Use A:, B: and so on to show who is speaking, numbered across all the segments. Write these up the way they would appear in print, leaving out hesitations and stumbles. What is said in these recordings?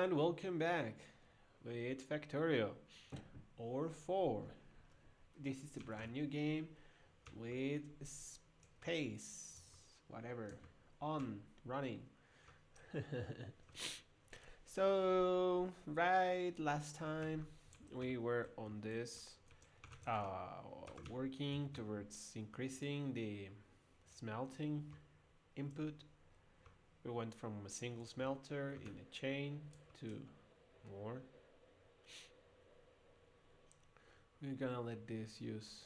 A: and welcome back with Factorio or 4. This is a brand new game with space, whatever, on, running. So, right last time we were on this working towards increasing the smelting input. We went from a single smelter in a chain to more. We're gonna let this use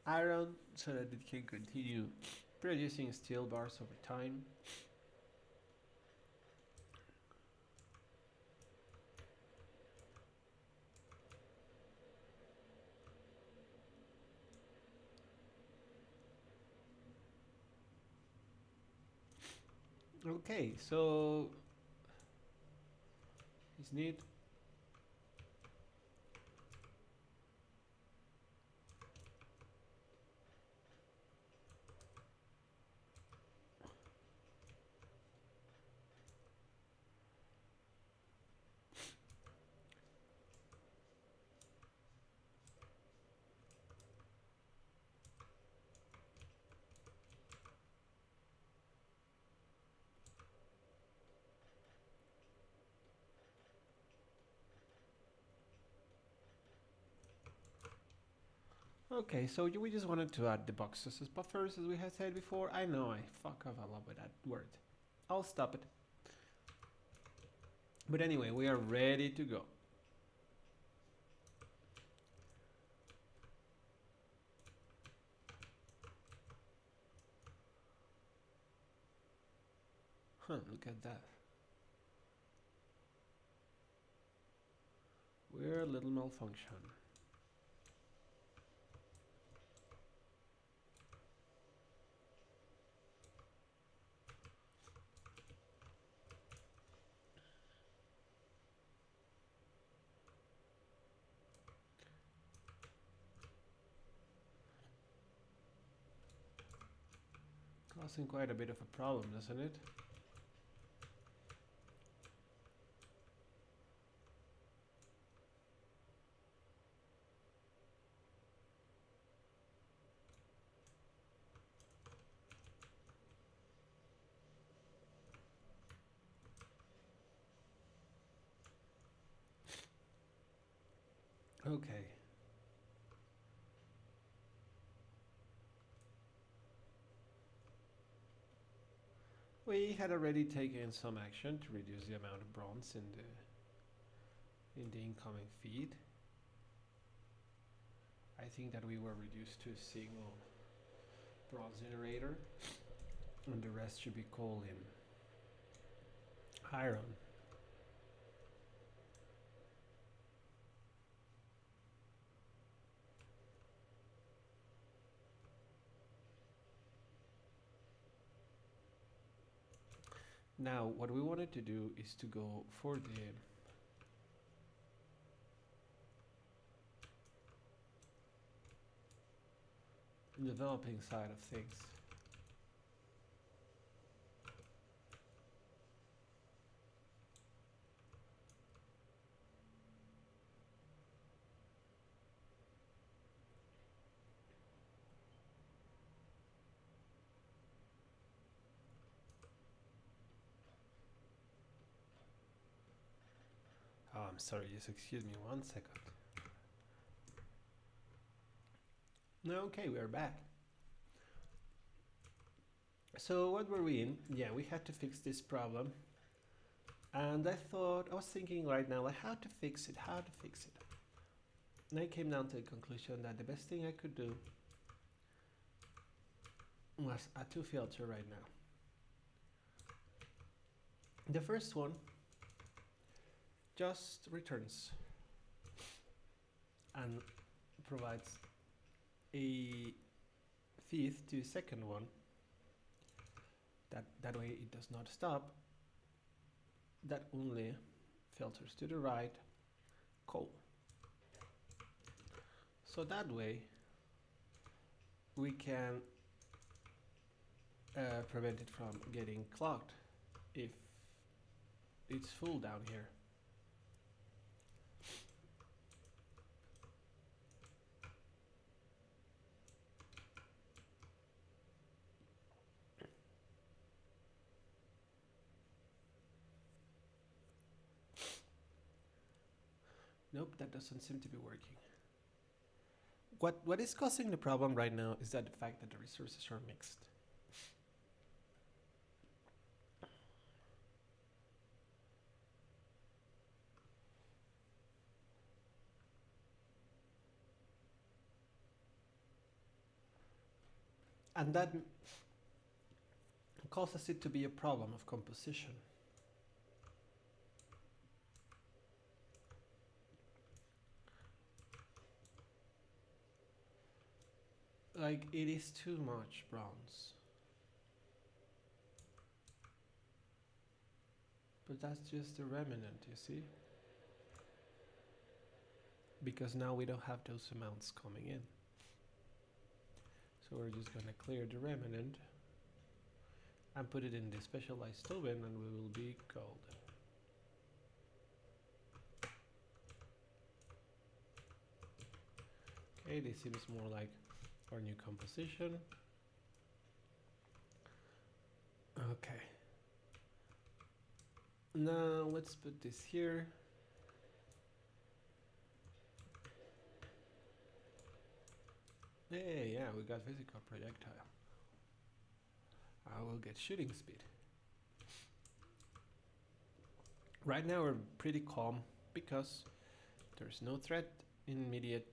A: iron so that it can continue producing steel bars over time. Okay, so it's neat. Okay, so we just wanted to add the boxes as buffers as we had said before. I know I fuck off a lot with that word. I'll stop it. But anyway, we are ready to go. Huh, look at that. Weird little malfunction. Causing quite a bit of a problem, doesn't it? Okay. We had already taken some action to reduce the amount of bronze in the incoming feed. I think that we were reduced to a single bronze generator, and the rest should be coal in iron. Now, what we wanted to do is to go for the developing side of things. Oh, I'm sorry, just excuse me 1 second. No, okay, we are back. So what were we in? Yeah, we had to fix this problem. And I was thinking right now, like how to fix it. And I came down to the conclusion that the best thing I could do was a two filter right now. The first one just returns and provides a feed to the second one. That way it does not stop. That only filters to the right coal. So that way we can prevent it from getting clogged if it's full down here. Nope, that doesn't seem to be working. What is causing the problem right now is that the fact that the resources are mixed. And that causes it to be a problem of composition. Like, it is too much bronze. But that's just a remnant, you see? Because now we don't have those amounts coming in. So we're just gonna clear the remnant and put it in the specialized oven and we will be golden. Okay, this seems more like our new composition. Okay. Now let's put this here. Hey, yeah, we got physical projectile. I will get shooting speed. Right now we're pretty calm because there's no threat immediate.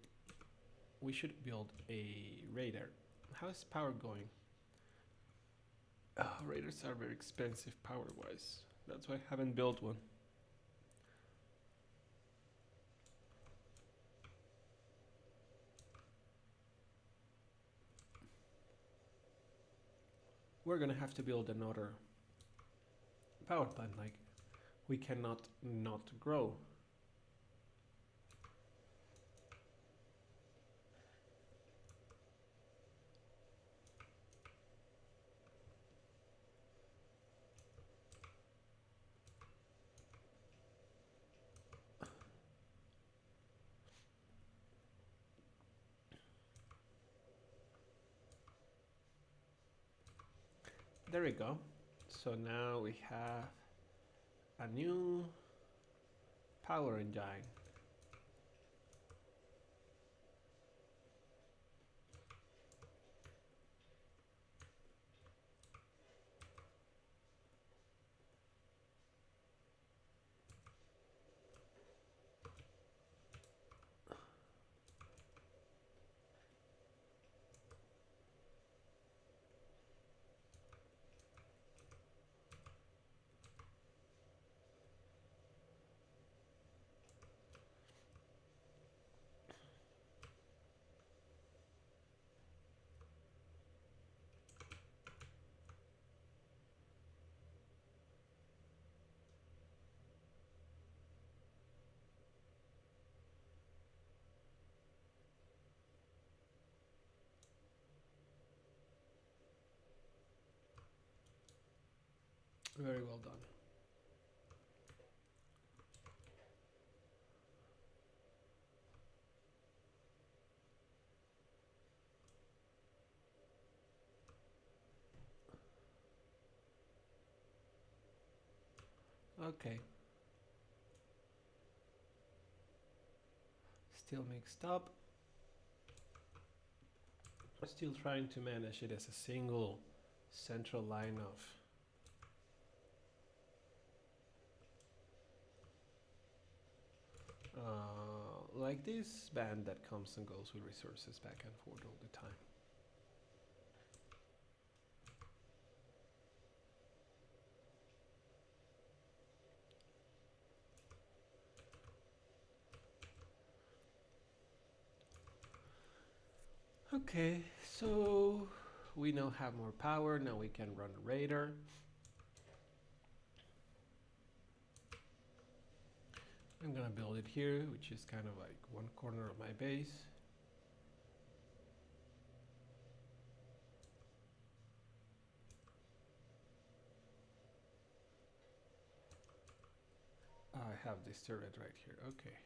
A: We should build a radar. How's power going? Radars are very expensive power-wise. That's why I haven't built one. We're gonna have to build another power plant. Like, we cannot not grow. There we go. So now we have a new power engine. Very well done. Okay. Still mixed up. Still trying to manage it as a single central line of like this band that comes and goes with resources back and forth all the time. Okay, so we now have more power. Now we can run a radar. I'm gonna build it here, which is kind of like one corner of my base. have this turret right here. Okay.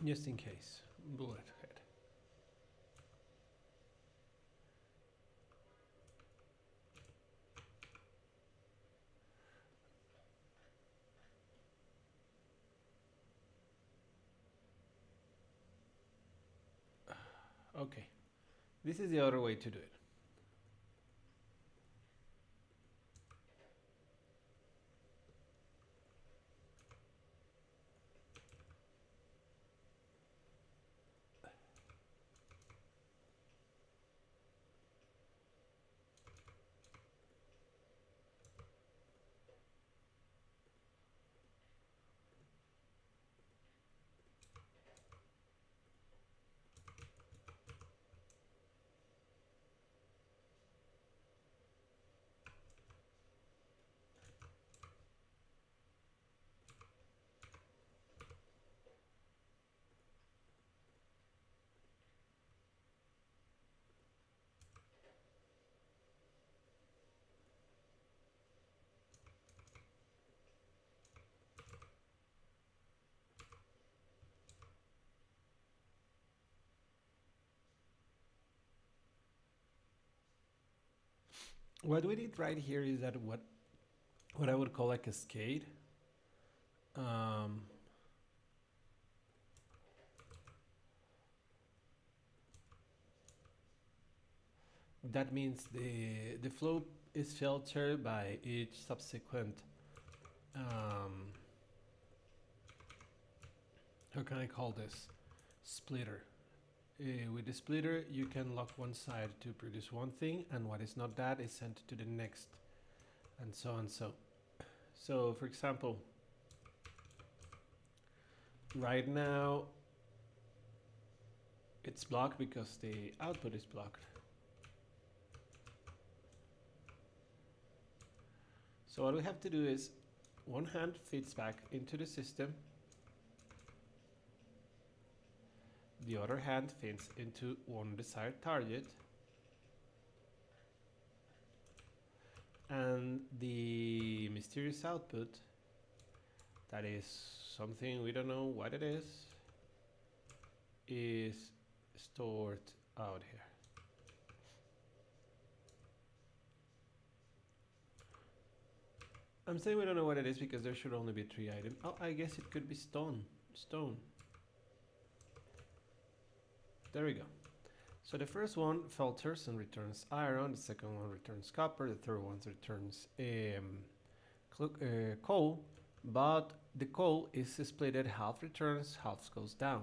A: Just in case. Bullet head. Okay. This is the other way to do it. What we did right here is that what I would call a cascade. Um, that means the flow is filtered by each subsequent how can I call this, splitter. With the splitter you can lock one side to produce one thing, and what is not that is sent to the next, and so on. So for example, right now it's blocked because the output is blocked. So what we have to do is one hand feeds back into the system, the other hand feeds into one desired target, and the mysterious output, that is something we don't know what it is stored out here. I'm saying we don't know what it is because there should only be 3 items. Oh, I guess it could be stone. There we go. So the first one filters and returns iron, the second one returns copper, the third one returns coal, but the coal is splitted, half returns, half goes down.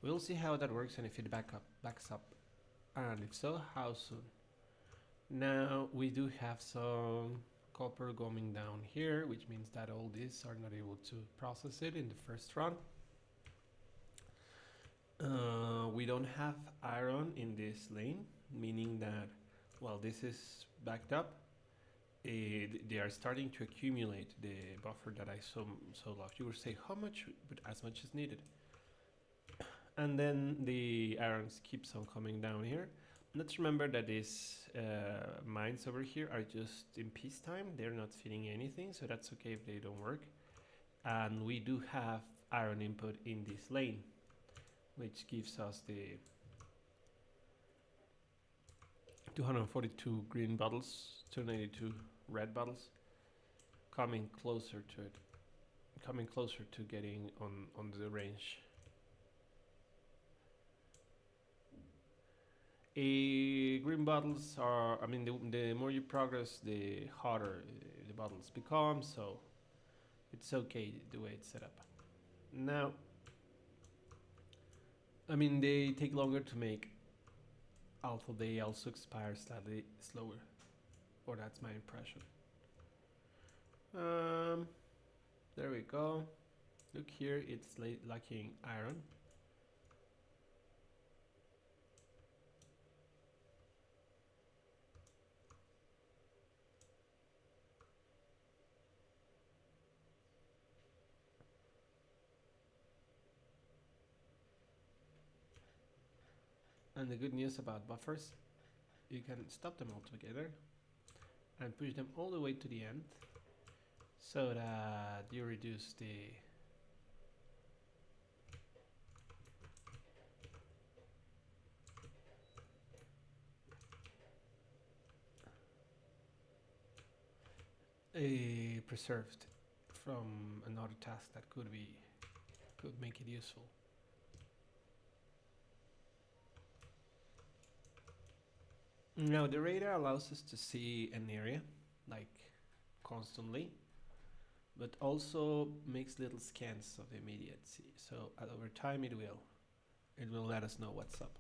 A: We'll see how that works and if it backs up, and if so, how soon. Now we do have some copper going down here, which means that all these are not able to process it in the first run. We don't have iron in this lane, meaning that while this is backed up, they are starting to accumulate the buffer that I so loved. You would say how much, but as much as needed. And then the irons keeps on coming down here. Let's remember that these mines over here are just in peacetime. They're not feeding anything, so that's okay if they don't work. And we do have iron input in this lane, which gives us the 242 green bottles, 292 red bottles, coming closer to it, coming closer to getting on the range. Green bottles are, I mean, the more you progress, the harder the bottles become, so it's okay the way it's set up. Now, I mean, they take longer to make, although they also expire slightly slower, or that's my impression. There we go. Look here, it's lacking iron. And the good news about buffers, you can stop them altogether and push them all the way to the end so that you reduce the preserved from another task that could make it useful. Now the radar allows us to see an area like constantly, but also makes little scans of the immediacy. So over time it will let us know what's up.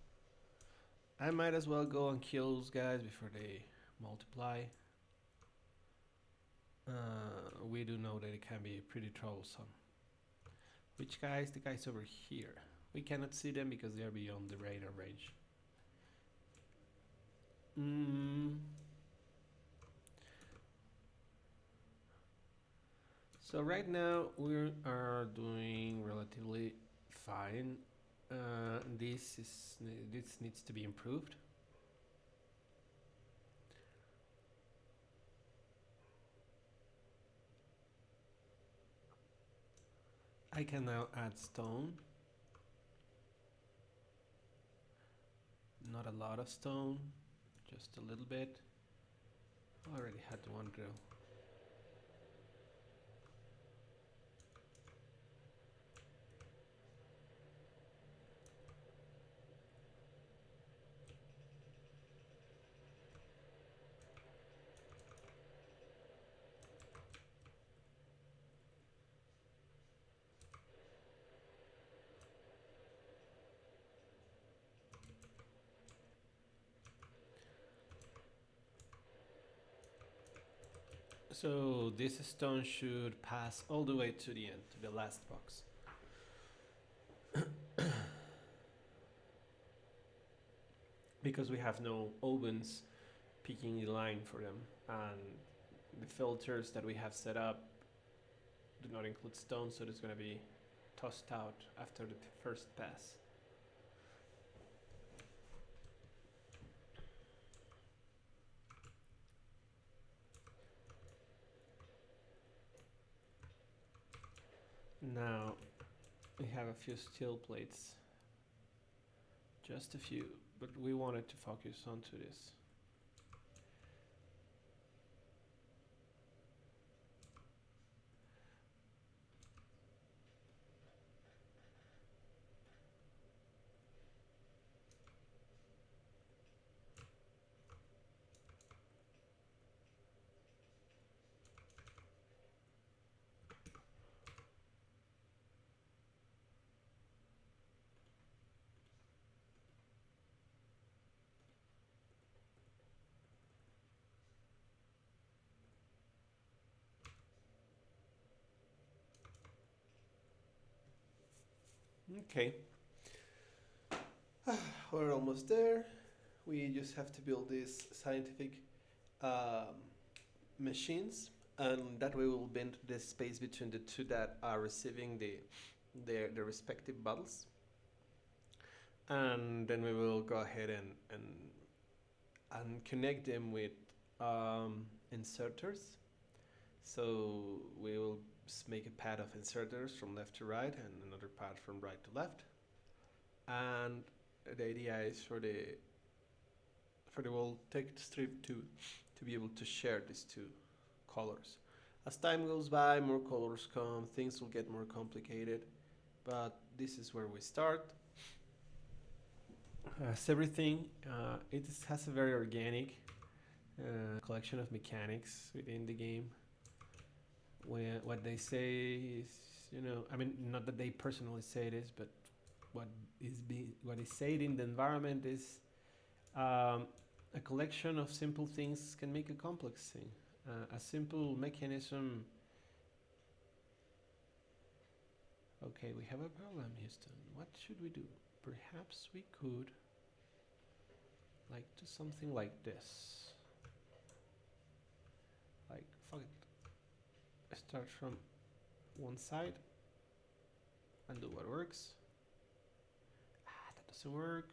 A: I might as well go and kill those guys before they multiply. We do know that it can be pretty troublesome. Which guys? The guys over here. We cannot see them because they are beyond the radar range. So right now we are doing relatively fine. This needs to be improved. I can now add stone. Not a lot of stone, just a little bit. I already had one drill. So this stone should pass all the way to the end, to the last box. Because we have no ovens picking the line for them, and the filters that we have set up do not include stone, so it's going to be tossed out after the first pass. Now we have a few steel plates, just a few, but we wanted to focus onto this. Okay, we're almost there. We just have to build these scientific machines, and that way we'll bend the space between the two that are receiving the respective bottles. And then we will go ahead and connect them with inserters. So we will make a pad of inserters from left to right and another pad from right to left. And the idea is for the voltaic strip to be able to share these two colors. As time goes by, more colors come, things will get more complicated, but this is where we start. As everything, it has a very organic collection of mechanics within the game. What they say is, I mean, not that they personally say this, but what is said in the environment is a collection of simple things can make a complex thing. A simple mechanism. Okay, we have a problem, Houston. What should we do? Perhaps we could do something like this. Fuck it. Start from one side and do what works. That doesn't work.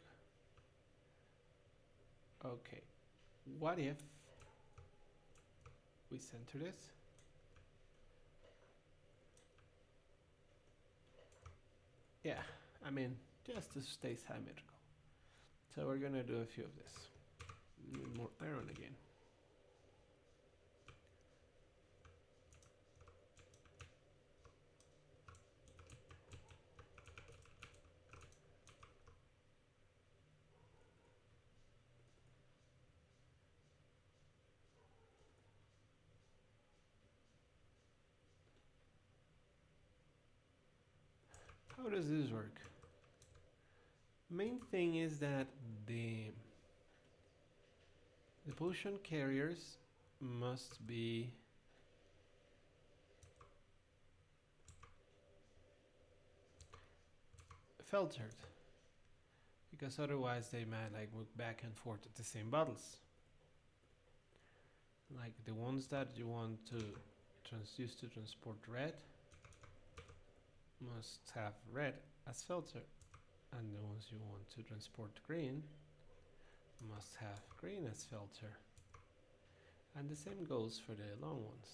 A: Okay, what if we center this? Yeah, I mean, just to stay symmetrical. So we're gonna do a few of this. Need more iron again. How does this work? Main thing is that the potion carriers must be filtered, because otherwise they might like move back and forth at the same bottles. Like the ones that you want to use to transport red must have red as filter, and the ones you want to transport green must have green as filter. And the same goes for the long ones.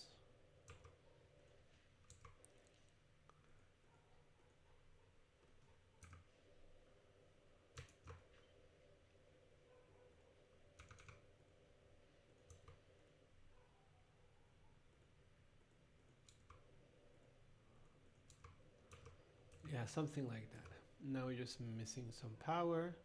A: Yeah, something like that. Now we're just missing some power.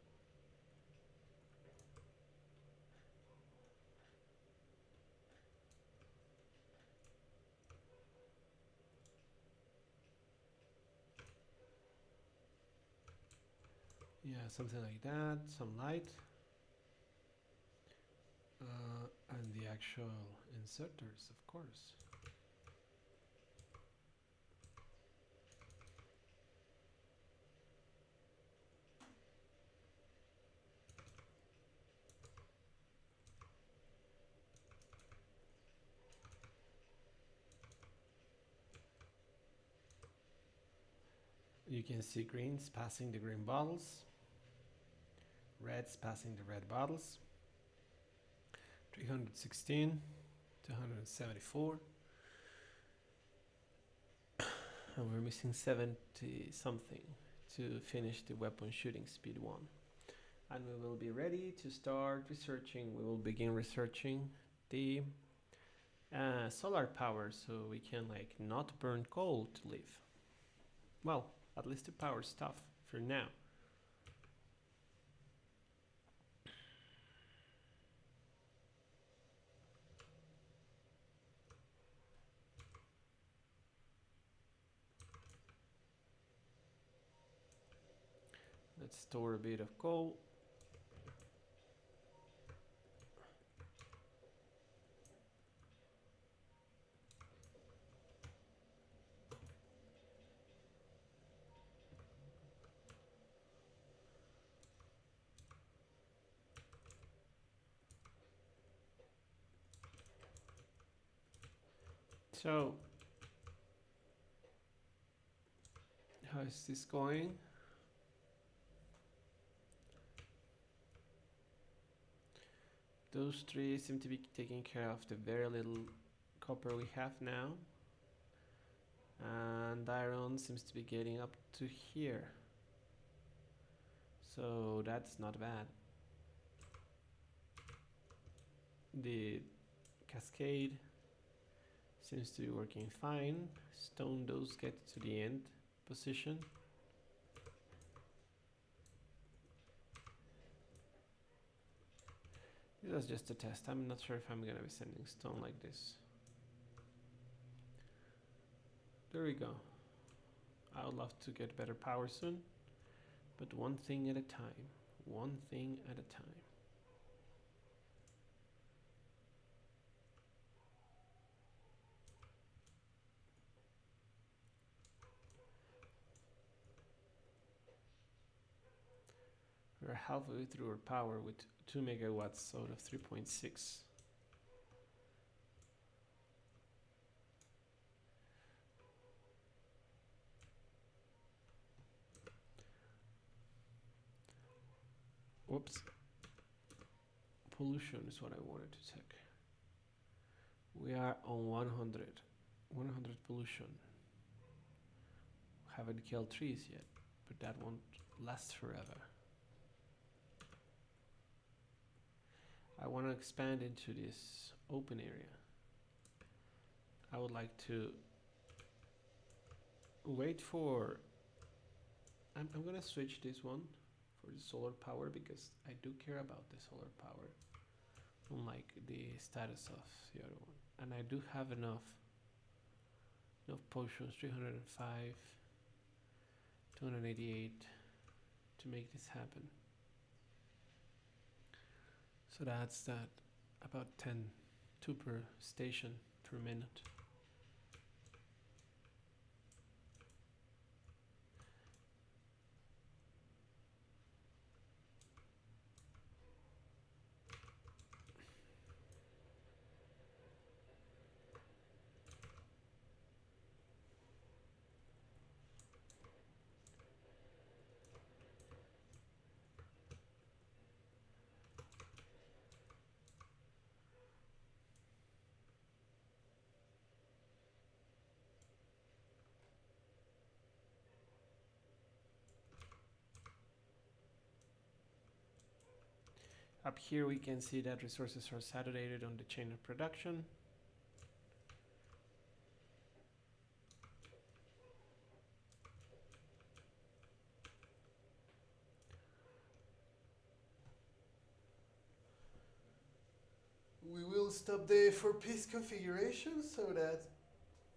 A: Yeah, something like that. Some light. And the actual inserters, of course. You can see greens passing the green bottles, reds passing the red bottles. 316, 274. And we're missing 70 something to finish the weapon shooting speed 1. And we will be ready to start researching. We will begin researching the solar power, so we can like not burn coal to live. Well, at least to power stuff for now. Let's store a bit of coal. So, how is this going? Those three seem to be taking care of the very little copper we have now. And iron seems to be getting up to here. So that's not bad. The cascade seems to be working fine. Stone does get to the end position. This was just a test. I'm not sure if I'm gonna be sending stone like this. There we go. I would love to get better power soon, but one thing at a time. One thing at a time. We're halfway through our power with 2 megawatts out of 3.6. Whoops. pollution is what I wanted to check. We are on 100. 100 pollution. Haven't killed trees yet, but that won't last forever. I want to expand into this open area. I would like to wait for... I'm gonna switch this one for the solar power because I do care about the solar power, unlike the status of the other one. And I do have enough potions, 305, 288 to make this happen. So that's that, about 10, 2 per station per minute. Up here we can see that resources are saturated on the chain of production. We will stop the for piece configuration so that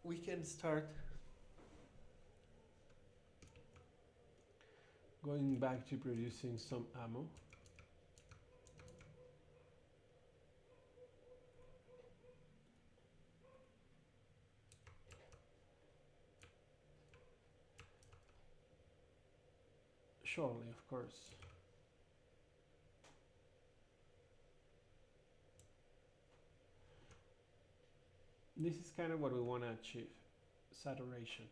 A: we can start going back to producing some ammo. Surely, of course. This is kind of what we want to achieve, saturation.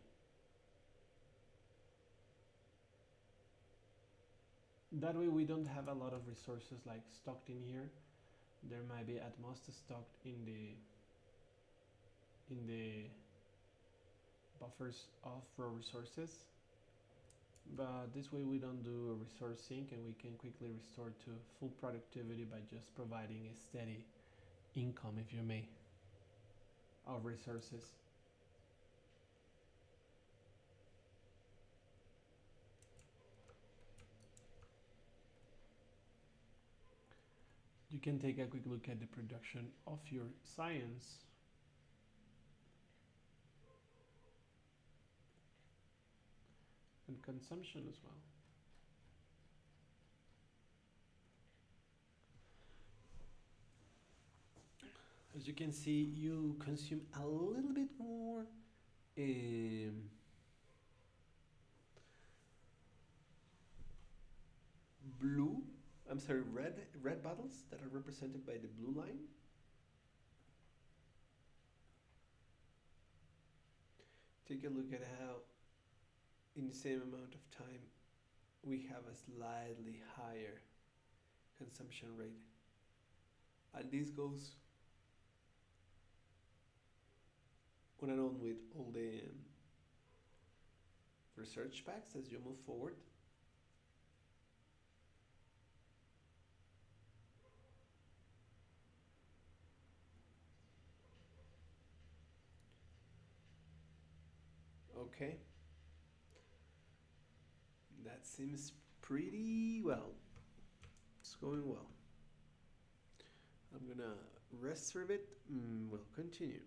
A: That way we don't have a lot of resources like stocked in here. There might be at most stocked in the buffers of raw resources. But this way we don't do a resource sink and we can quickly restore to full productivity by just providing a steady income, if you may, of resources. You can take a quick look at the production of your science. And consumption as well. As you can see, you consume a little bit more red bottles that are represented by the blue line. Take a look at how in the same amount of time we have a slightly higher consumption rate. And this goes on and on with all the research packs as you move forward. Okay. That seems pretty well. It's going well. I'm gonna rest for a bit. We'll continue.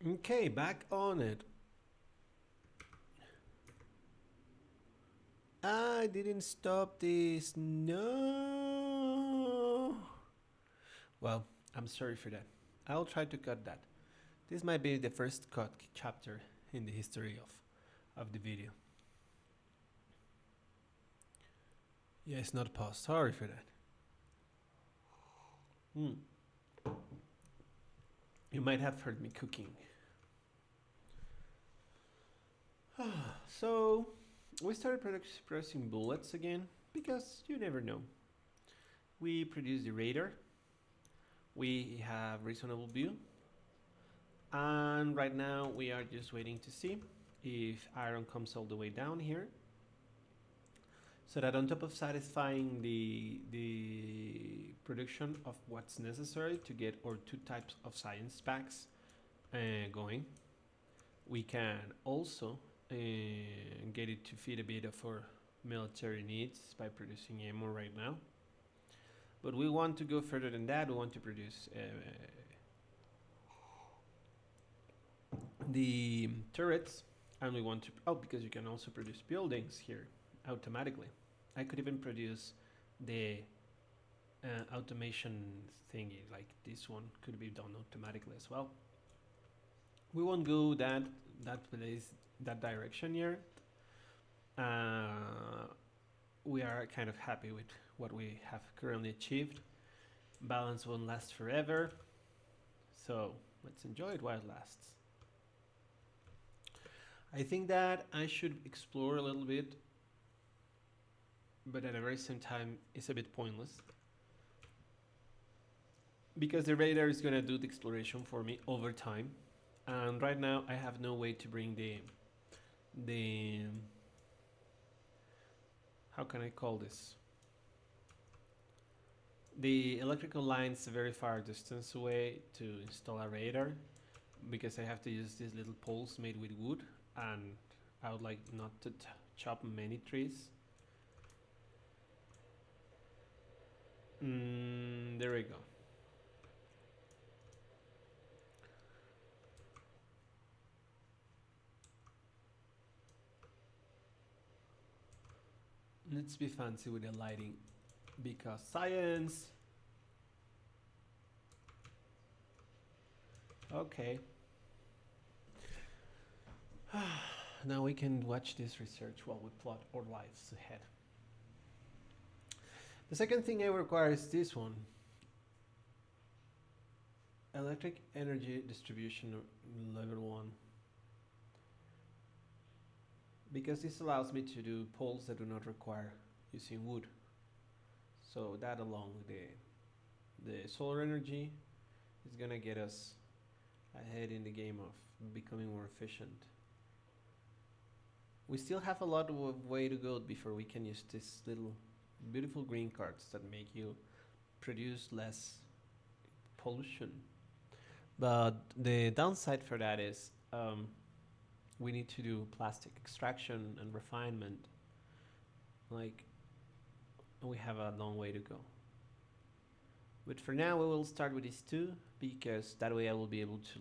A: Okay, back on it. I didn't stop this. No. Well, I'm sorry for that. I'll try to cut that. This might be the first cut chapter in the history of the video. Yeah, it's not paused. Sorry for that. You might have heard me cooking. So, we started producing bullets again because you never know. We produce the radar. We have reasonable view. And right now we are just waiting to see if iron comes all the way down here. So that on top of satisfying the production of what's necessary to get our 2 types of science packs going, we can also get it to feed a bit of our military needs by producing ammo right now. But we want to go further than that. We want to produce the turrets, and we want to because you can also produce buildings here automatically. I could even produce the automation thingy, like this one could be done automatically as well. We won't go that direction here. We are kind of happy with what we have currently achieved. Balance won't last forever, so let's enjoy it while it lasts. I think that I should explore a little bit, but at the very same time it's a bit pointless because the radar is gonna do the exploration for me over time, and right now I have no way to bring the how can I call this? The electrical lines a very far distance away to install a radar, because I have to use these little poles made with wood, and I would like not to chop many trees. There we go. Let's be fancy with the lighting, because science. Okay. Now we can watch this research while we plot our lives ahead. The second thing I require is this one. Electric energy distribution level 1. Because this allows me to do poles that do not require using wood. So that, along with the solar energy, is gonna get us ahead in the game of becoming more efficient. We still have a lot of way to go before we can use these little beautiful green cards that make you produce less pollution. But the downside for that is we need to do plastic extraction and refinement. Like, we have a long way to go. But for now we will start with these 2, because that way I will be able to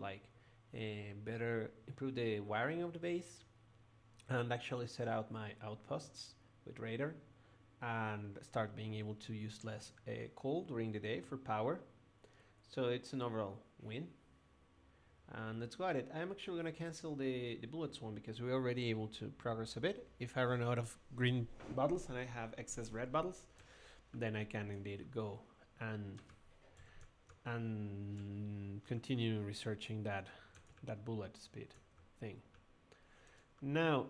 A: better improve the wiring of the base and actually set out my outposts with radar and start being able to use less coal during the day for power. So it's an overall win. And let's go at it. I'm actually going to cancel the bullets one because we're already able to progress a bit. If I run out of green bottles and I have excess red bottles, then I can indeed go and continue researching that bullet speed thing. Now,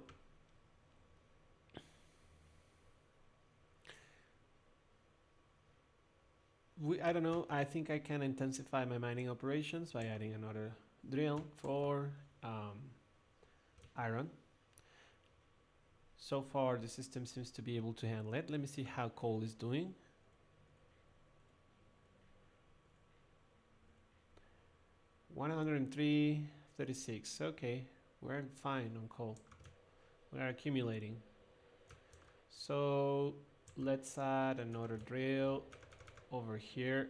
A: I don't know, I think I can intensify my mining operations by adding another drill for iron. So far the system seems to be able to handle it. Let me see how coal is doing. $103.36. Okay, we're fine on coal. We are accumulating. So let's add another drill over here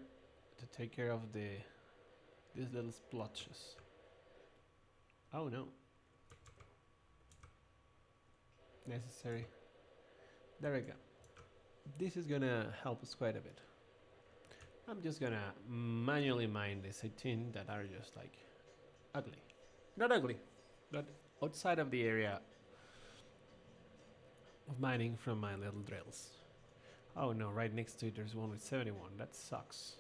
A: to take care of these little splotches. Oh no. Necessary. There we go. This is gonna help us quite a bit. I'm just gonna manually mine these 18 that are just like ugly. Not ugly, but outside of the area of mining from my little drills. Oh no, right next to it there's one with 71. That sucks.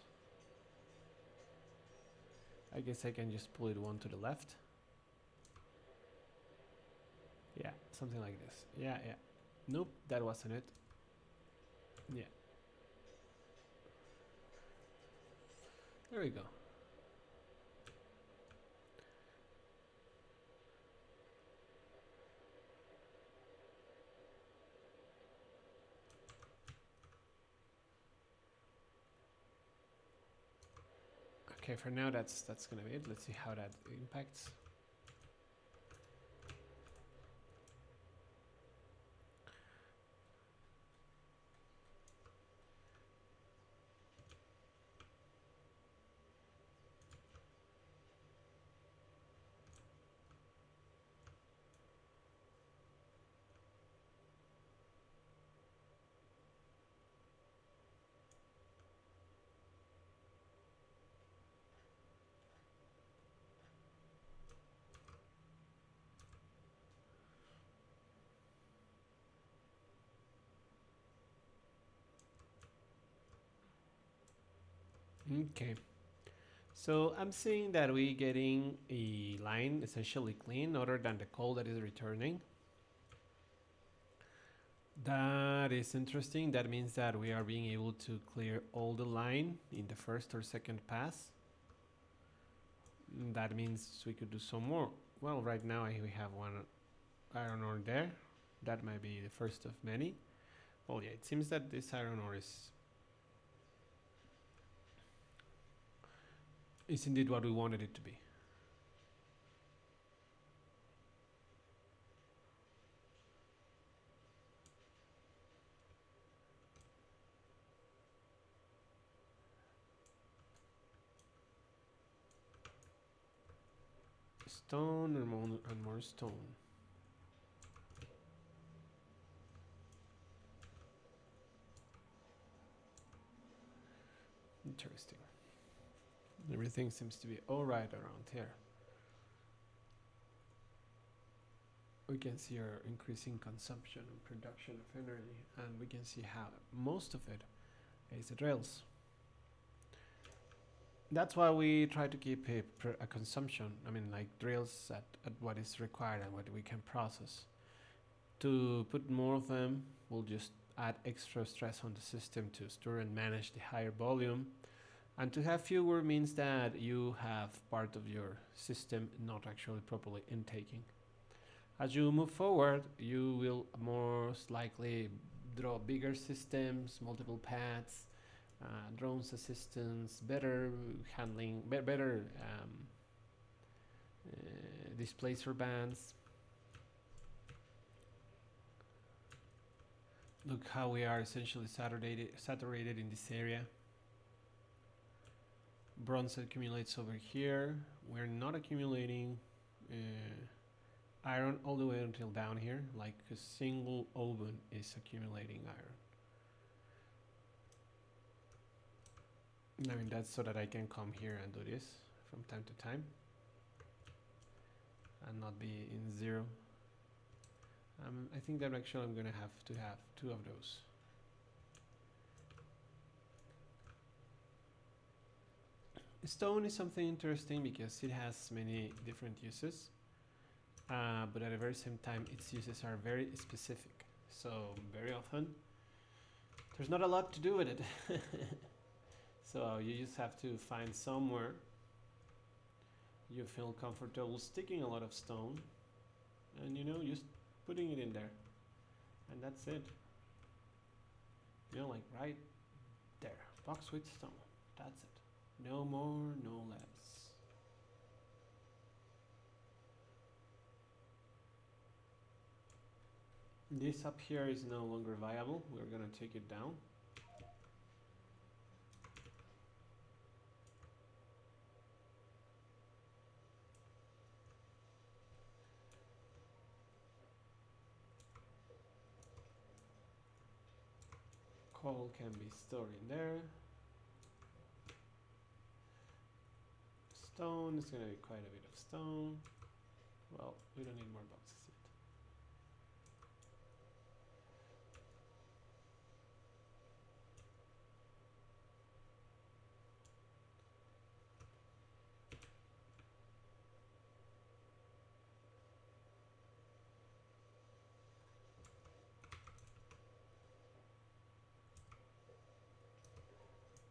A: I guess I can just pull it one to the left. Yeah, something like this. Yeah, yeah. Nope, that wasn't it. Yeah. There we go. Okay, for now that's gonna be it. Let's see how that impacts. Okay. So I'm seeing that we're getting a line essentially clean other than the coal that is returning. That is interesting. That means that we are being able to clear all the line in the first or second pass. That means we could do some more. Well, right now we have one iron ore there. That might be the first of many. Well, yeah, it seems that this iron ore is indeed what we wanted it to be. Stone and more stone. Interesting. Everything seems to be all right around here. We can see our increasing consumption and production of energy, and we can see how most of it is the drills. That's why we try to keep a consumption, I mean like drills at what is required and what we can process. To put more of them will just add extra stress on the system to store and manage the higher volume. And to have fewer means that you have part of your system not actually properly intaking. As you move forward, you will most likely draw bigger systems, multiple paths, drones assistance, better handling, better displacer bands. Look how we are essentially saturated in this area. Bronze accumulates over here. We're not accumulating iron all the way until down here, like a single oven is accumulating iron. I mean, that's so that I can come here and do this from time to time and not be in zero. I think that actually I'm gonna have to have 2 of those. Stone is something interesting because it has many different uses, but at the very same time its uses are very specific. So very often there's not a lot to do with it. So you just have to find somewhere you feel comfortable sticking a lot of stone and just putting it in there, and that's it. Like right there, box with stone. That's it. No more, no less. This up here is no longer viable. We're gonna take it down. Coal can be stored in there. Stone is going to be quite a bit of stone. Well, we don't need more boxes yet.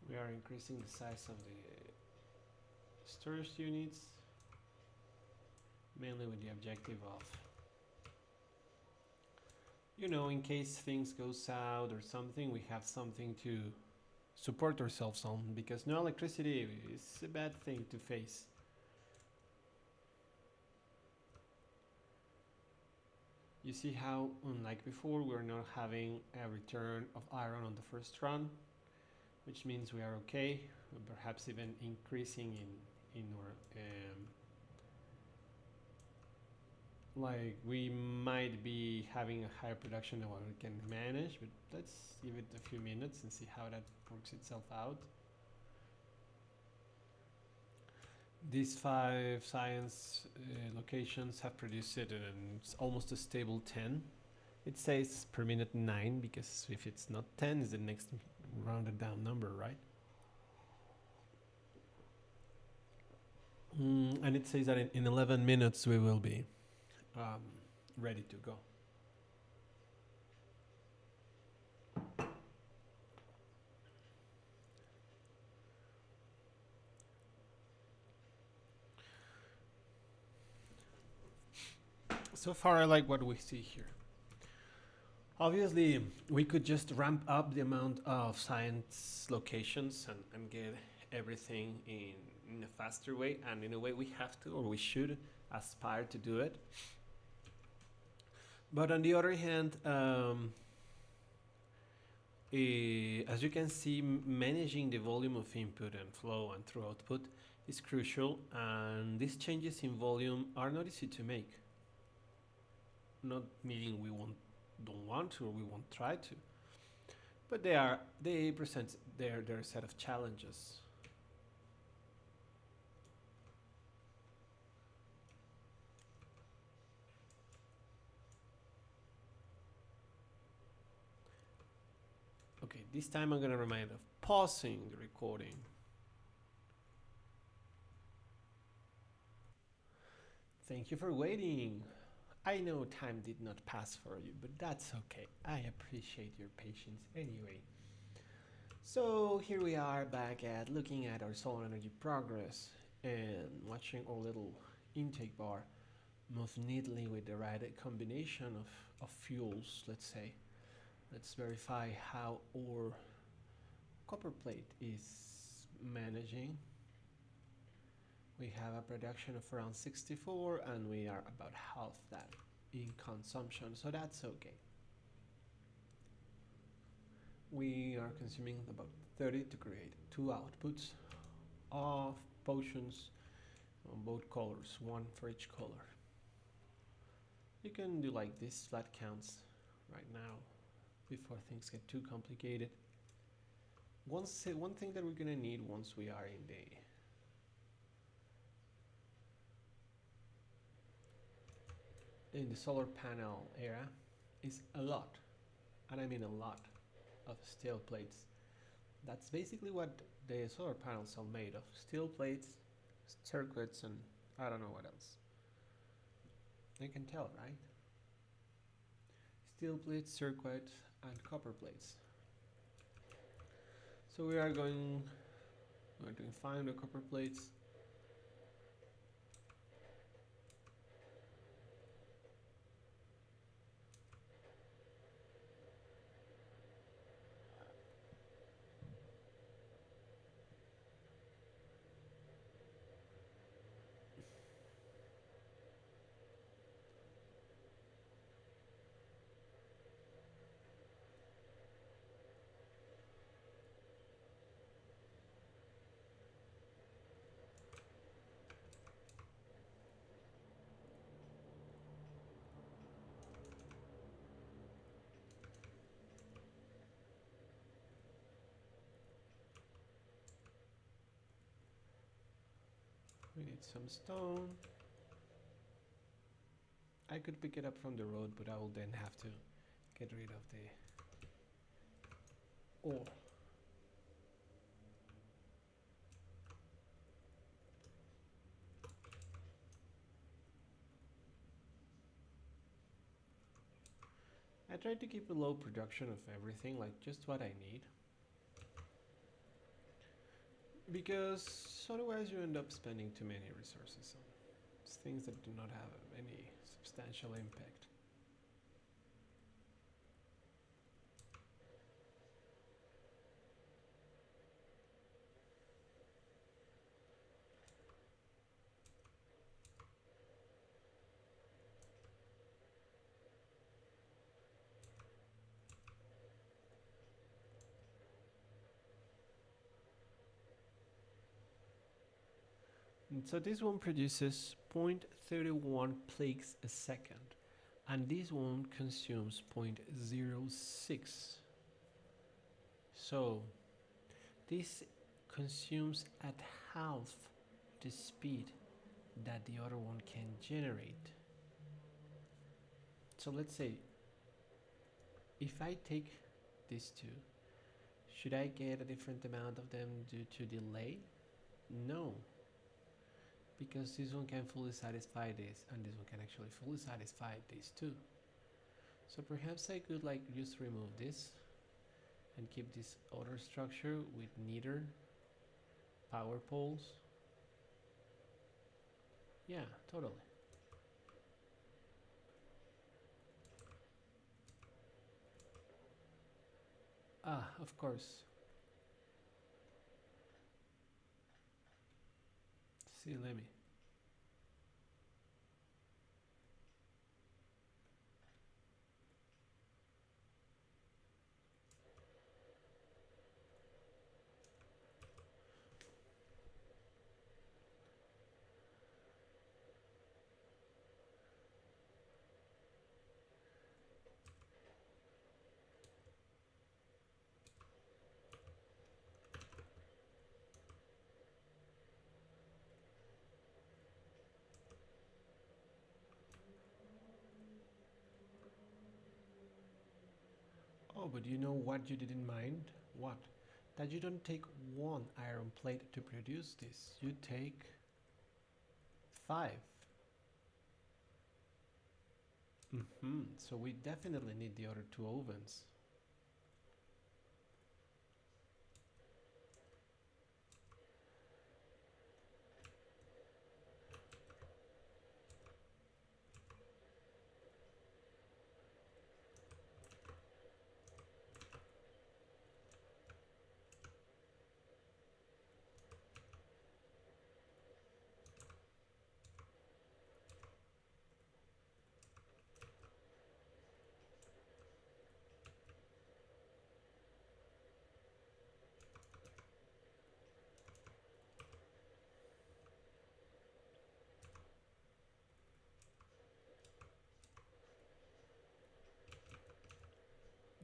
A: We are increasing the size of the storage units, mainly with the objective of, you know, in case things go south or something, we have something to support ourselves on, because no electricity is a bad thing to face. You see how, unlike before, we're not having a return of iron on the first run, which means we are okay, perhaps even increasing in our like we might be having a higher production than what we can manage, but let's give it a few minutes and see how that works itself out. These 5 science locations have produced it, and it's almost a stable 10. It says per minute 9, because if it's not 10, it's the next rounded down number, right? And it says that in 11 minutes we will be ready to go. So far I like what we see here. Obviously, we could just ramp up the amount of science locations and get everything in a faster way, and in a way we have to, or we should aspire to do it. But on the other hand, as you can see, managing the volume of input and flow and through output is crucial, and these changes in volume are not easy to make. Not meaning we don't want to, or we won't try to, but they present their set of challenges. Okay, this time I'm gonna remind of pausing the recording. Thank you for waiting. I know time did not pass for you, but that's okay. I appreciate your patience anyway. So here we are back at looking at our solar energy progress and watching our little intake bar move neatly with the right combination of fuels, let's say. Let's verify how our copper plate is managing. We have a production of around 64, and we are about half that in consumption, so that's okay. We are consuming about 30 to create 2 outputs of potions on both colors, 1 for each color. You can do like this flat counts right now before things get too complicated. One thing that we're gonna need once we are in the solar panel era is a lot, and I mean a lot, of steel plates. That's basically what the solar panels are made of: steel plates, circuits, and I don't know what else. You can tell, right? Steel plates, circuit, and copper plates. So we are going to find the copper plates. We need some stone. I could pick it up from the road, but I will then have to get rid of the ore. I try to keep a low production of everything, like just what I need. Because otherwise you end up spending too many resources on things that do not have any substantial impact. And so this one produces 0.31 plagues a second, and this one consumes 0.06. So this consumes at half the speed that the other one can generate. So let's say if I take these two, should I get a different amount of them due to delay? No, because this one can fully satisfy this, and this one can actually fully satisfy these two. So perhaps I could like just remove this and keep this other structure with neither power poles. Yeah, totally. Ah, of course. See, let me. Oh, but you know what you didn't mind? What? That you don't take one iron plate to produce this. You take 5. So we definitely need the other 2 ovens.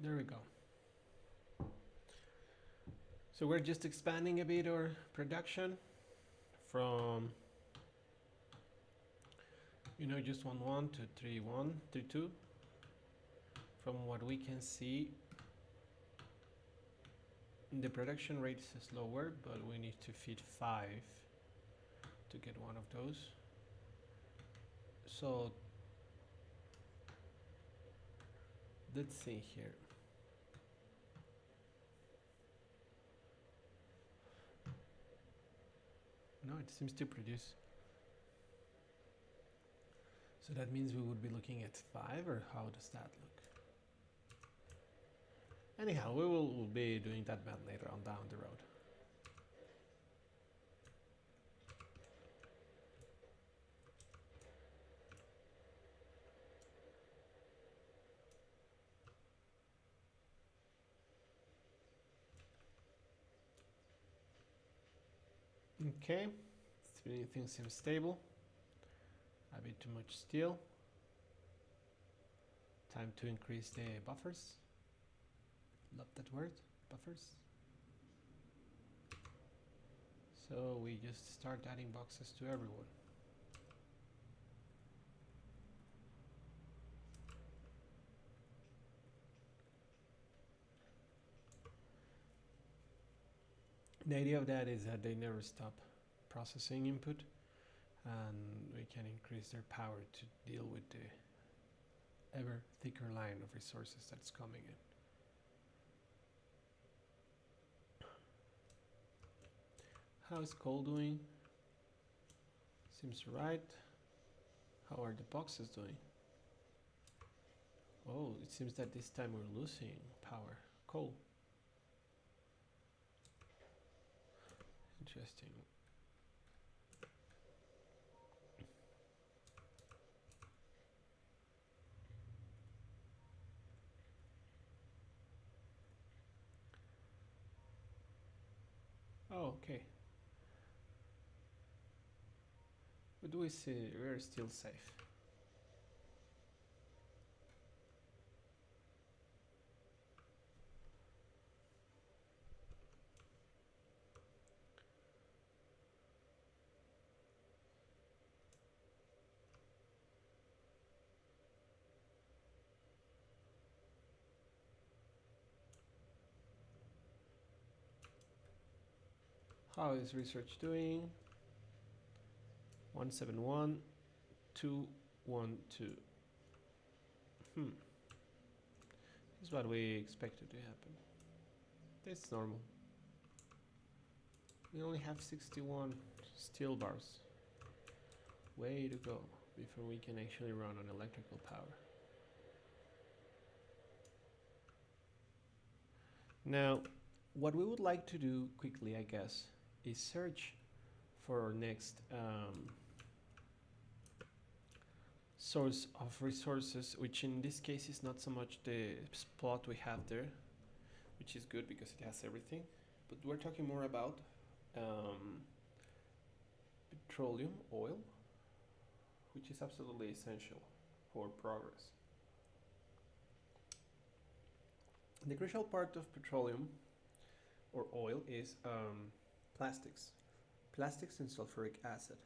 A: There we go. So we're just expanding a bit our production from, just 1-1 to 3-1, 3-2. From what we can see, the production rate is lower, but we need to feed 5 to get one of those. So let's see here. No, it seems to produce. So that means we would be looking at 5, or how does that look? Anyhow, we'll be doing that math later on down the road. Okay, everything seems stable. A bit too much steel. Time to increase the buffers. Love that word, buffers. So we just start adding boxes to everyone. The idea of that is that they never stop processing input, and we can increase their power to deal with the ever thicker line of resources that's coming in. How's coal doing? Seems right. How are the boxes doing? Oh, it seems that this time we're losing power. Coal. Interesting. Oh, okay. What do we see? We're still safe. How is research doing? 171, 212. Hmm. This is what we expected to happen. That's normal. We only have 61 steel bars. Way to go before we can actually run on electrical power. Now, what we would like to do quickly, I guess, is search for our next source of resources, which in this case is not so much the spot we have there, which is good because it has everything, but we're talking more about petroleum, oil, which is absolutely essential for progress. The crucial part of petroleum or oil is plastics. Plastics and sulfuric acid.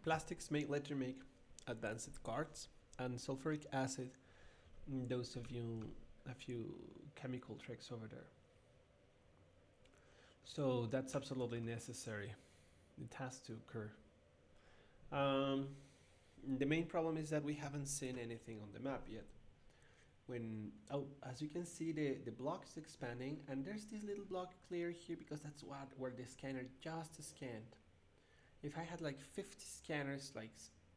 A: Plastics may later make advanced cars, and sulfuric acid those of you a few chemical tricks over there. So that's absolutely necessary. It has to occur. Um, the main problem is that we haven't seen anything on the map yet. As you can see, the block is expanding, and there's this little block clear here because that's where the scanner just scanned. If I had like 50 scanners like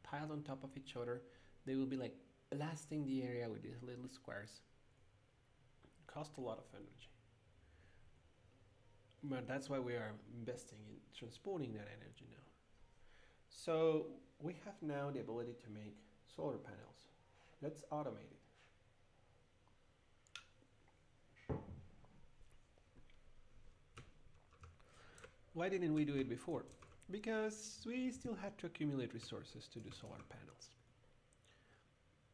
A: piled on top of each other, they will be like blasting the area with these little squares. It costs a lot of energy. But that's why we are investing in transporting that energy now. So we have now the ability to make solar panels. Let's automate it. Why didn't we do it before? Because we still had to accumulate resources to do solar panels.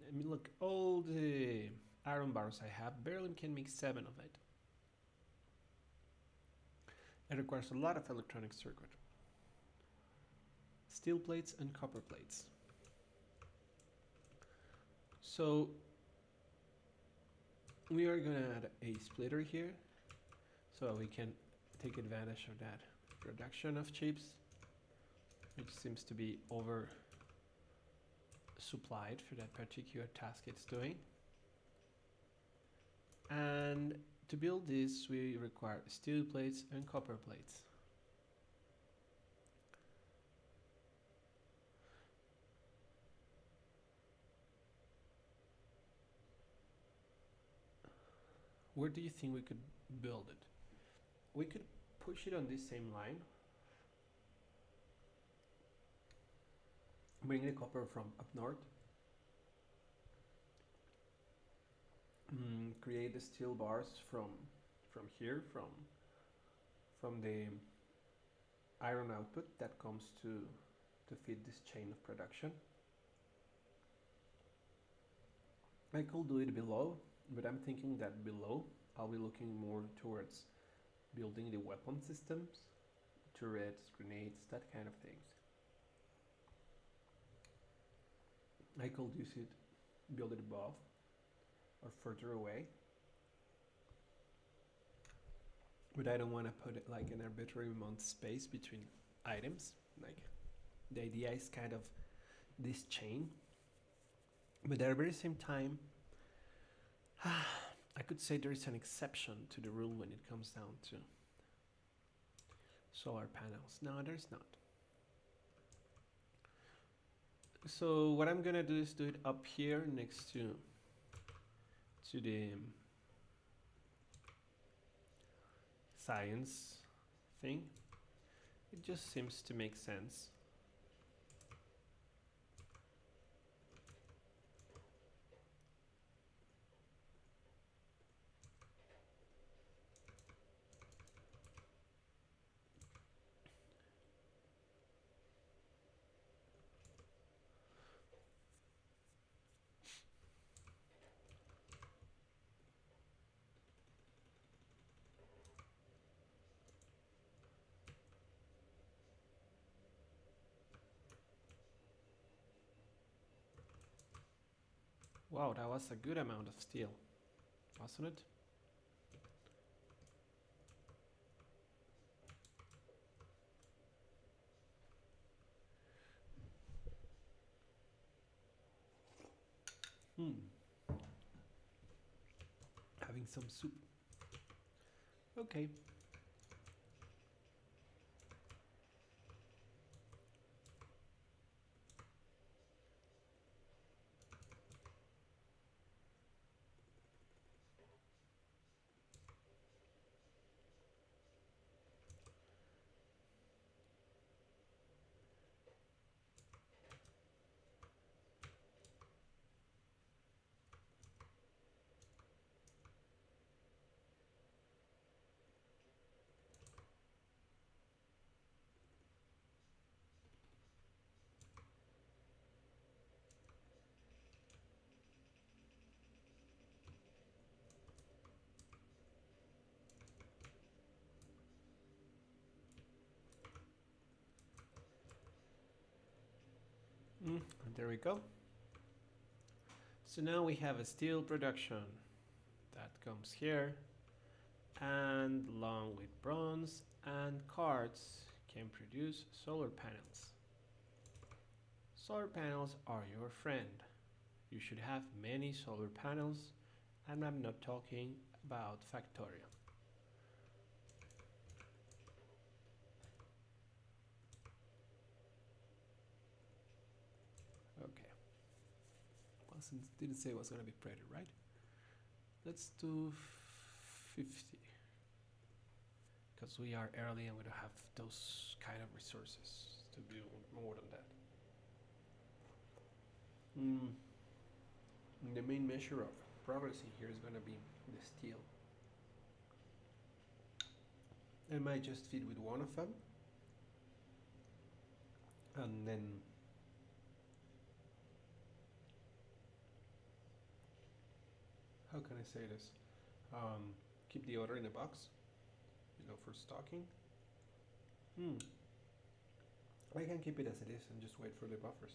A: I mean, look, all the iron bars I have, barely can make 7 of it. It requires a lot of electronic circuit. Steel plates and copper plates. So we are gonna add a splitter here so we can take advantage of that production of chips, which seems to be over supplied for that particular task it's doing. And to build this, we require steel plates and copper plates. Where do you think we could build it? We could push it on this same line. Bring the copper from up north. Create the steel bars from here, from the iron output that comes to feed this chain of production. I could do it below, but I'm thinking that below I'll be looking more towards building the weapon systems, turrets, grenades, that kind of things. I could use it, build it above or further away, but I don't want to put it like an arbitrary amount of space between items. Like the idea is kind of this chain, but at the very same time, I could say there is an exception to the rule when it comes down to solar panels. No, there's not. So what I'm gonna do is do it up here next to the science thing. It just seems to make sense. Wow, that was a good amount of steel, wasn't it? Having some soup. Okay. There we go. So now we have a steel production that comes here, and along with bronze and quartz can produce solar panels. Solar panels are your friend. You should have many solar panels, and I'm not talking about Factorio. Okay. Didn't say it was going to be pretty, right? Let's do 50. Because we are early and we don't have those kind of resources to do more than that. The main measure of progress in here is going to be the steel. I might just feed with one of them, and then how can I say this? Keep the other in a box, for stocking. I can keep it as it is and just wait for the buffers.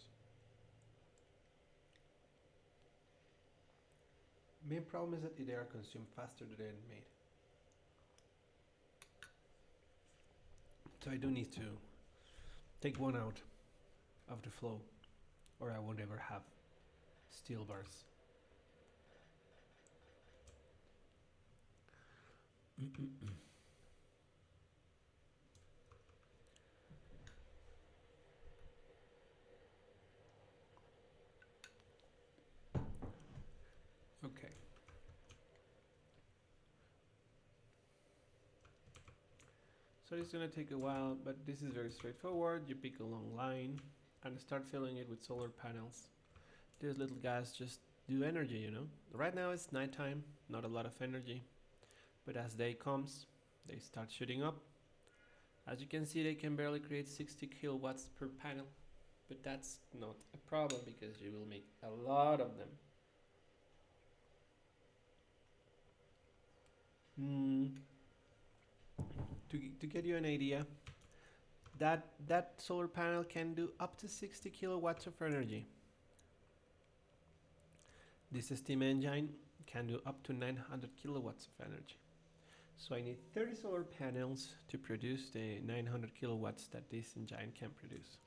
A: Main problem is that they are consumed faster than they're made. So I do need to take one out of the flow, or I won't ever have steel bars. Okay. So it's gonna take a while, but this is very straightforward. You pick a long line and start filling it with solar panels. These little guys just do energy. Right now it's nighttime, not a lot of energy, but as day comes, they start shooting up. As you can see, they can barely create 60 kilowatts per panel, but that's not a problem because you will make a lot of them. To get you an idea, that solar panel can do up to 60 kilowatts of energy. This steam engine can do up to 900 kilowatts of energy. So I need 30 solar panels to produce the 900 kilowatts that this engine can produce.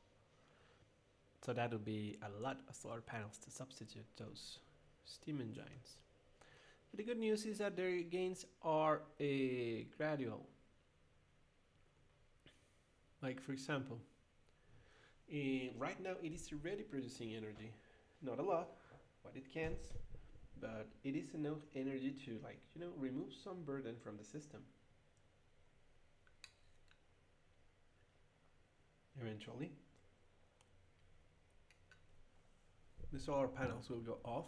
A: So that would be a lot of solar panels to substitute those steam engines. But the good news is that their gains are gradual. Like for example, right now it is already producing energy. Not a lot, what it can, but it is enough energy to, like, remove some burden from the system. Eventually, the solar panels will go off.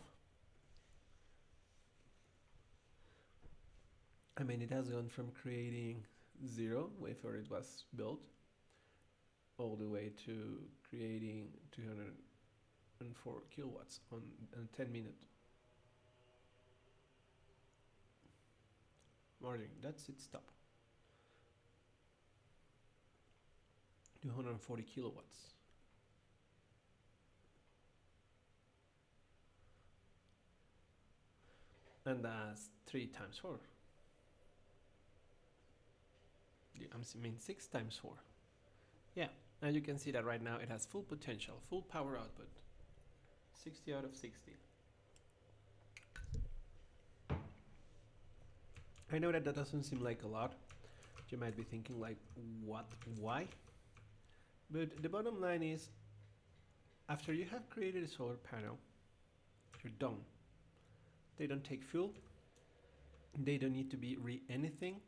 A: I mean, it has gone from creating zero where it was built all the way to creating 204 kilowatts in 10 minutes. Margin, that's its top. 240 kilowatts. And that's 3 times 4. I mean 6 times 4. Yeah, and you can see that right now it has full potential, full power output. 60 out of 60. I know that doesn't seem like a lot. You might be thinking like, what, why? But the bottom line is, after you have created a solar panel, you're done. They don't take fuel. They don't need to be anything.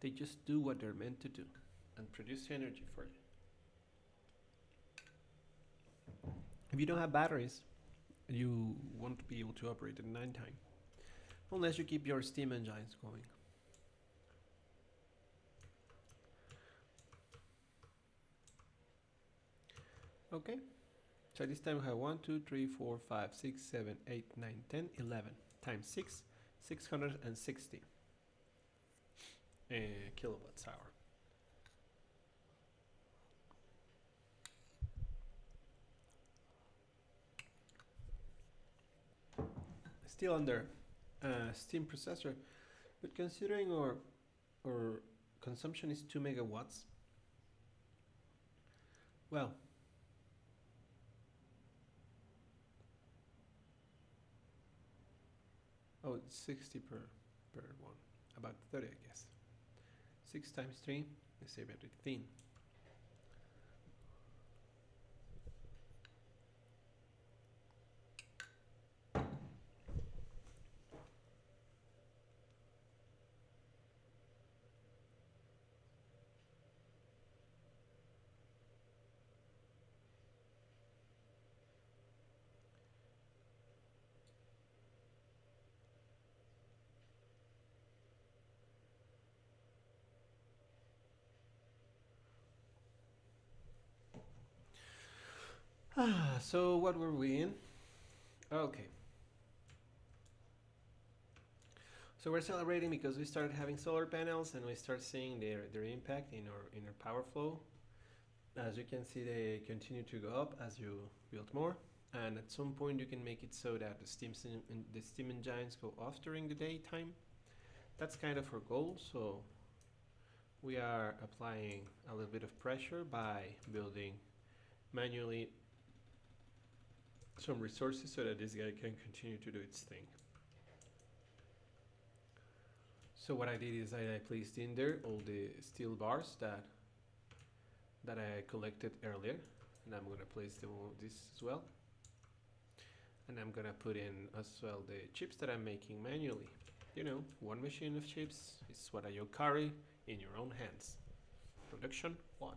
A: They just do what they're meant to do and produce energy for you. If you don't have batteries, you won't be able to operate at nighttime unless you keep your steam engines going. Okay, so this time we have 1, 2, 3, 4, 5, 6, 7, 8, 9, 10, 11 times 6, 660 kilowatts hour. Still under steam processor, but considering our consumption is 2 megawatts, well, oh, it's 60 per one, about 30, I guess. 6 times 3, let's say about 15. So what were we in? Okay. So we're celebrating because we started having solar panels and we start seeing their impact in our power flow. As you can see, they continue to go up as you build more, and at some point you can make it so that the steam engines go off during the daytime. That's kind of our goal. So we are applying a little bit of pressure by building manually some resources so that this guy can continue to do its thing. So what I did is I placed in there all the steel bars that I collected earlier, and I'm gonna place this as well, and I'm gonna put in as well the chips that I'm making manually. You know, one machine of chips is what you carry in your own hands. Production 1.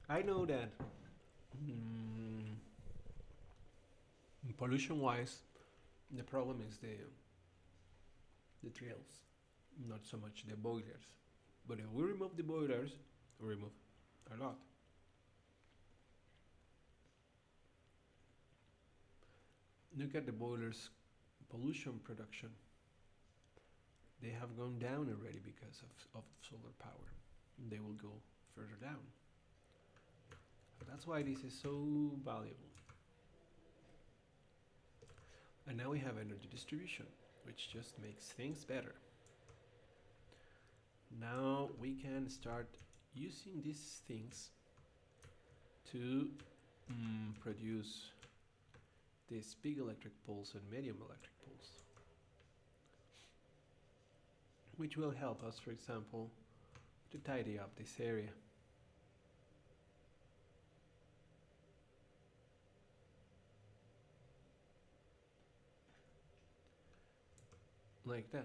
A: I know that pollution-wise, the problem is the trails, not so much the boilers. But if we remove the boilers, we remove a lot. Look at the boilers pollution production. They have gone down already because of solar power. They will go further down. That's why this is so valuable. And now we have energy distribution, which just makes things better. Now we can start using these things to produce these big electric poles and medium electric poles, which will help us, for example, to tidy up this area. Like that.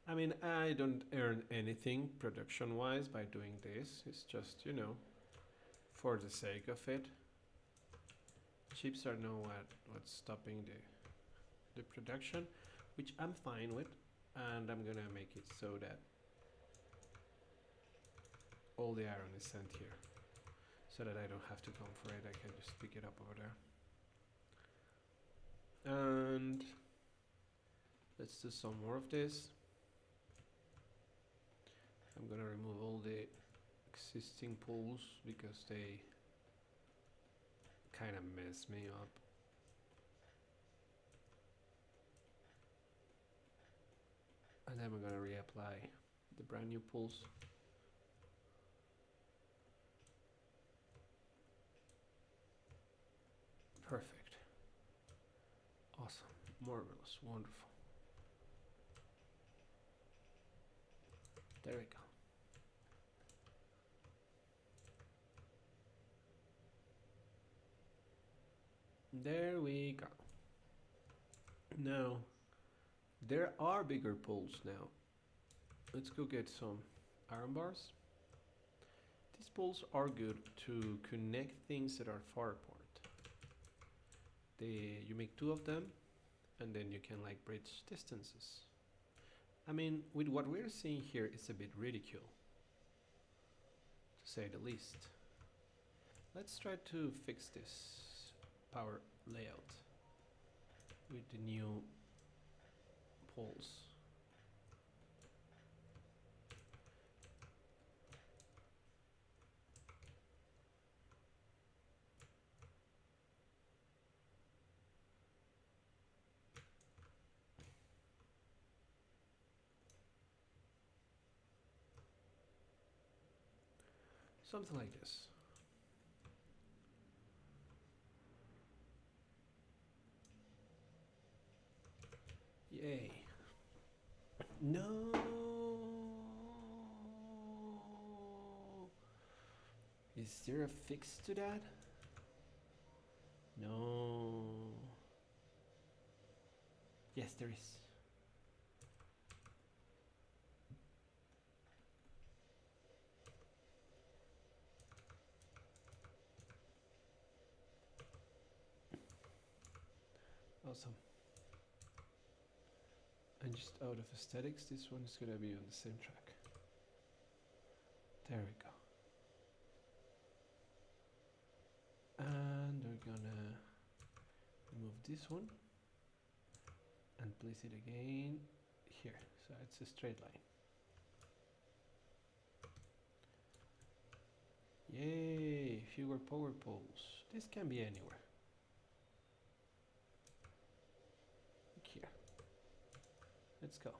A: I mean, I don't earn anything production-wise by doing this. It's just, you know, for the sake of it. Chips are no what's stopping the production, which I'm fine with, and I'm gonna make it so that all the iron is sent here, so that I don't have to come for it. I can just pick it up over there. And let's do some more of this. I'm gonna remove all the existing poles because they kind of mess me up. And then we're gonna reapply the brand new poles. Perfect. Awesome. Marvelous. Wonderful. There we go. There we go. Now, there are bigger poles now. Let's go get some iron bars. These poles are good to connect things that are far apart. You make 2 of them, and then you can like bridge distances. I mean, with what we're seeing here, it's a bit ridicule, to say the least. Let's try to fix this power layout with the new poles. Something like this. Yay. No. Is there a fix to that? No. Yes, there is. Awesome. And just out of aesthetics, this one is gonna be on the same track. There we go. And we're gonna remove this one and place it again here, so it's a straight line. Yay, fewer power poles. This can be anywhere. Like here. Let's go.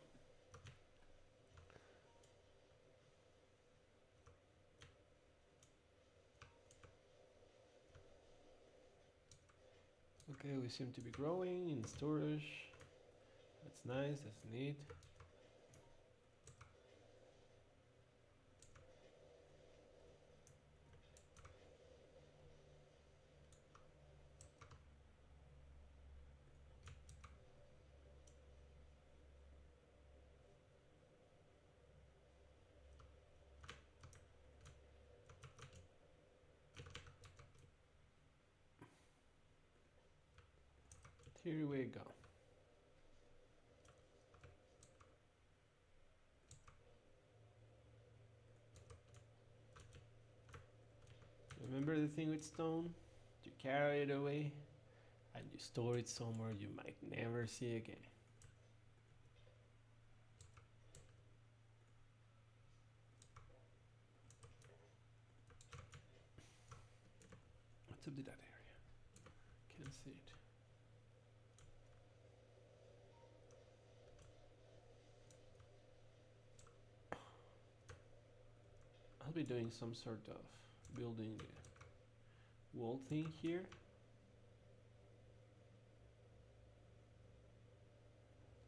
A: Okay, we seem to be growing in storage. That's nice, that's neat. Here we go. Remember the thing with stone? You carry it away and you store it somewhere you might never see again. What's up to that area? Can't see it. I'll be doing some sort of building wall thing here.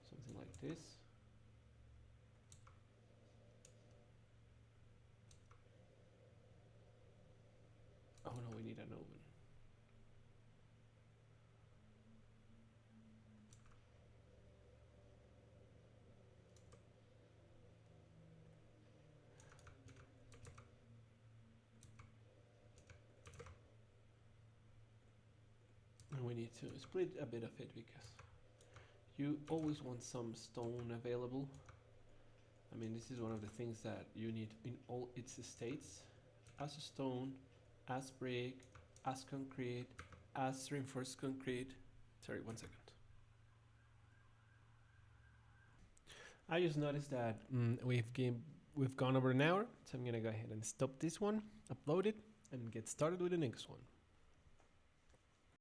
A: Something like this. Oh no, we need an oven. And we need to split a bit of it because you always want some stone available. I mean, this is one of the things that you need in all its states. As stone, as brick, as concrete, as reinforced concrete. Sorry, 1 second. I just noticed that we've gone over an hour, so I'm gonna go ahead and stop this one, upload it, and get started with the next one.